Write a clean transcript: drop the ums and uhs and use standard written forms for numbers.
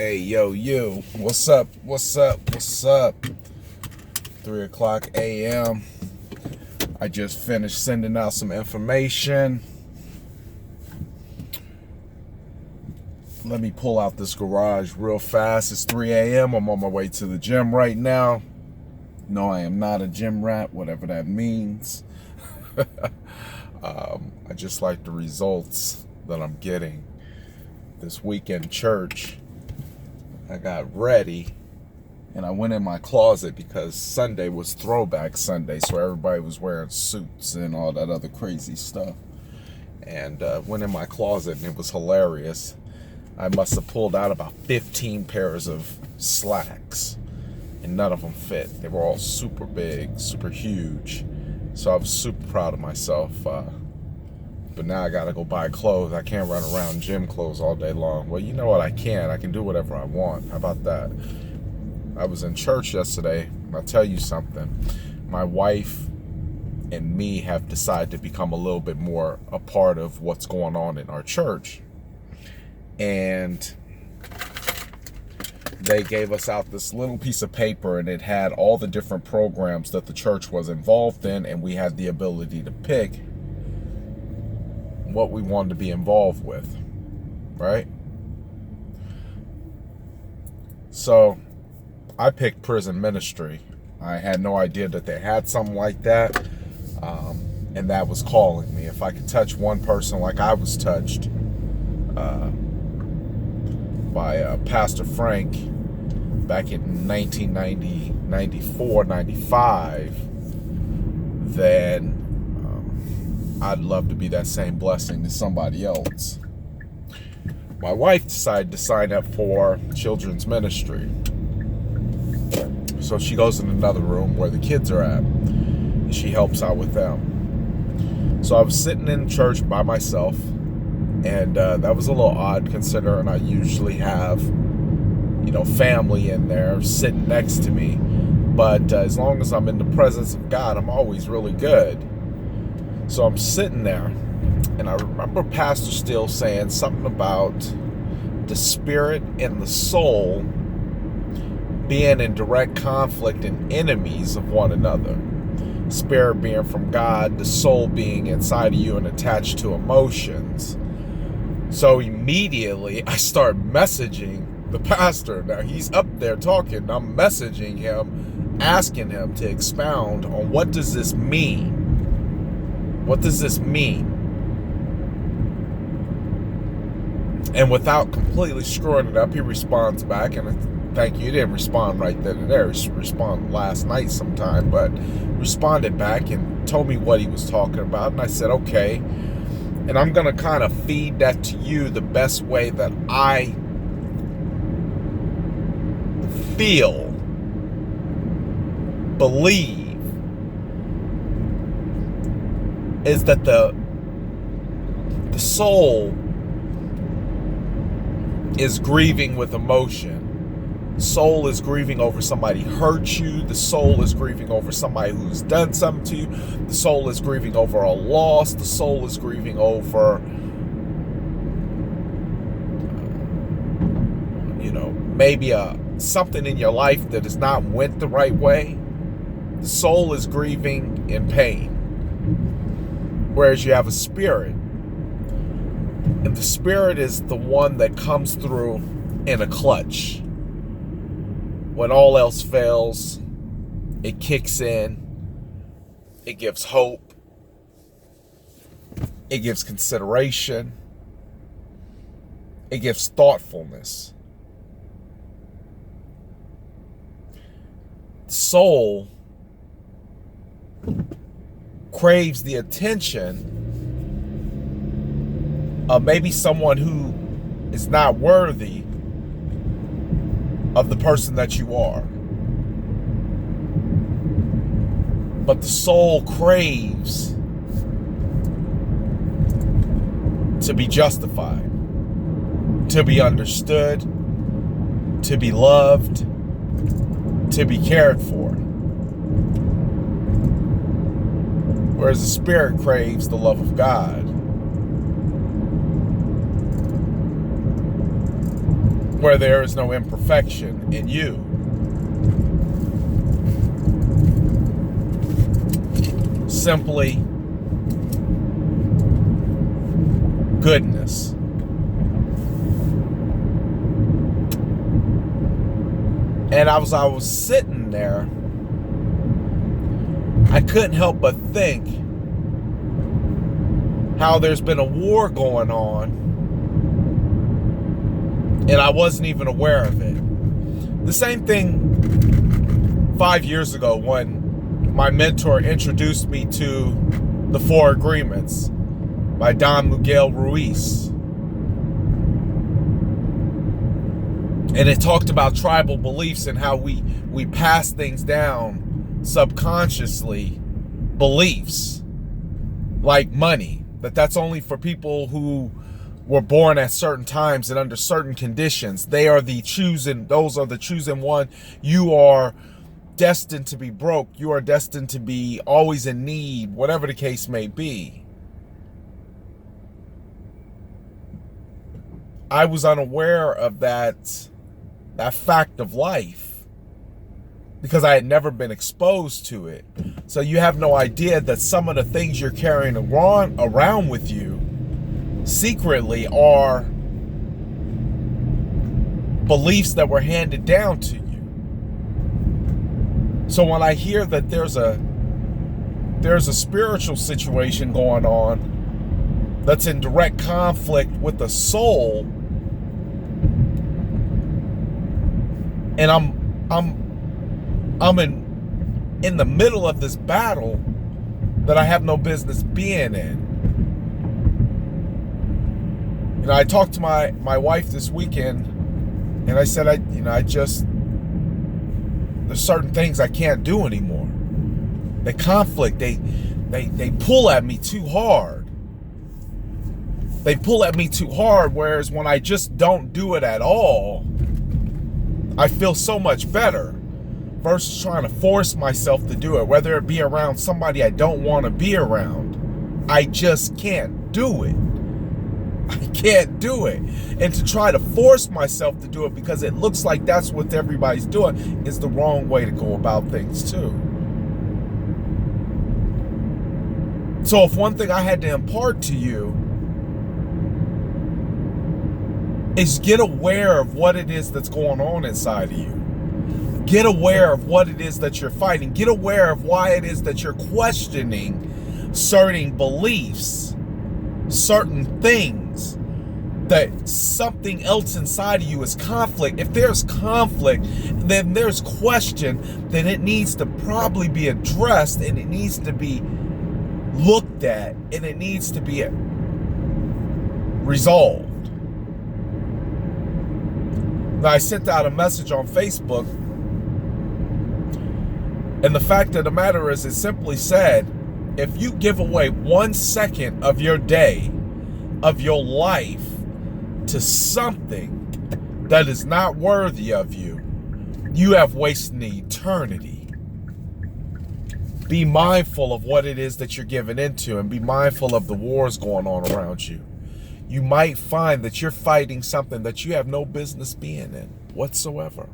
Hey, yo, you. What's up? What's up? What's up? 3 o'clock a.m. I just finished sending out some information. Let me pull out this garage real fast. It's 3 a.m. I'm on my way to the gym right now. No, I am not a gym rat, whatever that means. I just like the results that I'm getting. This weekend church, I got ready and I went in my closet because Sunday was throwback Sunday, so everybody was wearing suits and all that other crazy stuff. And went in my closet and it was hilarious. I must have pulled out about 15 pairs of slacks and none of them fit. They were all super big, super huge. So I was super proud of myself. But now I gotta go buy clothes. I can't run around gym clothes all day long. Well, you know what? I can do whatever I want. How about that? I was in church yesterday. I'll tell you something. My wife and me have decided to become a little bit more a part of what's going on in our church. And they gave us out this little piece of paper, and it had all the different programs that the church was involved in, and we had the ability to pick what we wanted to be involved with, right? So I picked prison ministry. I had no idea that they had something like that, and that was calling me. If I could touch one person like I was touched by Pastor Frank back in 1990, 94, 95, then I'd love to be that same blessing to somebody else. My wife decided to sign up for children's ministry. So she goes in another room where the kids are at, and she helps out with them. So I was sitting in church by myself, and that was a little odd considering I usually have, family in there sitting next to me. But as long as I'm in the presence of God, I'm always really good. So I'm sitting there, and I remember Pastor Steele saying something about the spirit and the soul being in direct conflict and enemies of one another. Spirit being from God, the soul being inside of you and attached to emotions. So immediately I start messaging the pastor. Now he's up there talking. I'm messaging him, asking him to expound on what does this mean? What does this mean? And without completely screwing it up, he responds back, and thank you. He didn't respond right then and there. He responded last night sometime, but responded back and told me what he was talking about. And I said, okay. And I'm going to kind of feed that to you the best way that I feel, believe, is that the soul is grieving with emotion. Soul is grieving over somebody hurt you. The soul is grieving over somebody who's done something to you. The soul is grieving over a loss. The soul is grieving over, maybe something in your life that has not went the right way. The soul is grieving in pain. Whereas you have a spirit. And the spirit is the one that comes through in a clutch. When all else fails, it kicks in. It gives hope. It gives consideration. It gives thoughtfulness. The soul craves the attention of maybe someone who is not worthy of the person that you are. But the soul craves to be justified, to be understood, to be loved, to be cared for. Whereas the spirit craves the love of God. where there is no imperfection in you. Simply goodness. And I was sitting there, I couldn't help but think how there's been a war going on and I wasn't even aware of it. The same thing 5 years ago when my mentor introduced me to The Four Agreements by Don Miguel Ruiz. And it talked about tribal beliefs and how we pass things down subconsciously. Beliefs like money, that's only for people who were born at certain times and under certain conditions. Those are the chosen one. You are destined to be broke. You are destined to be always in need, whatever the case may be. I was unaware of that fact of life because I had never been exposed to it. So you have no idea that some of the things you're carrying around with you secretly are beliefs that were handed down to you. So when I hear that there's a spiritual situation going on that's in direct conflict with the soul, and I'm in the middle of this battle that I have no business being in. You know, I talked to my wife this weekend, and I said, there's certain things I can't do anymore. The conflict, they pull at me too hard. They pull at me too hard, whereas when I just don't do it at all, I feel so much better versus trying to force myself to do it, whether it be around somebody I don't want to be around. I just can't do it. I can't do it. And to try to force myself to do it because it looks like that's what everybody's doing is the wrong way to go about things too. So if one thing I had to impart to you is get aware of what it is that's going on inside of you. Get aware of what it is that you're fighting. Get aware of why it is that you're questioning certain beliefs, certain things, that something else inside of you is conflict. If there's conflict, then there's question, then it needs to probably be addressed and it needs to be looked at and it needs to be resolved. Now, I sent out a message on Facebook, and the fact of the matter is, it simply said, if you give away 1 second of your day, of your life, to something that is not worthy of you, you have wasted an eternity. Be mindful of what it is that you're giving into, and be mindful of the wars going on around you. You might find that you're fighting something that you have no business being in whatsoever.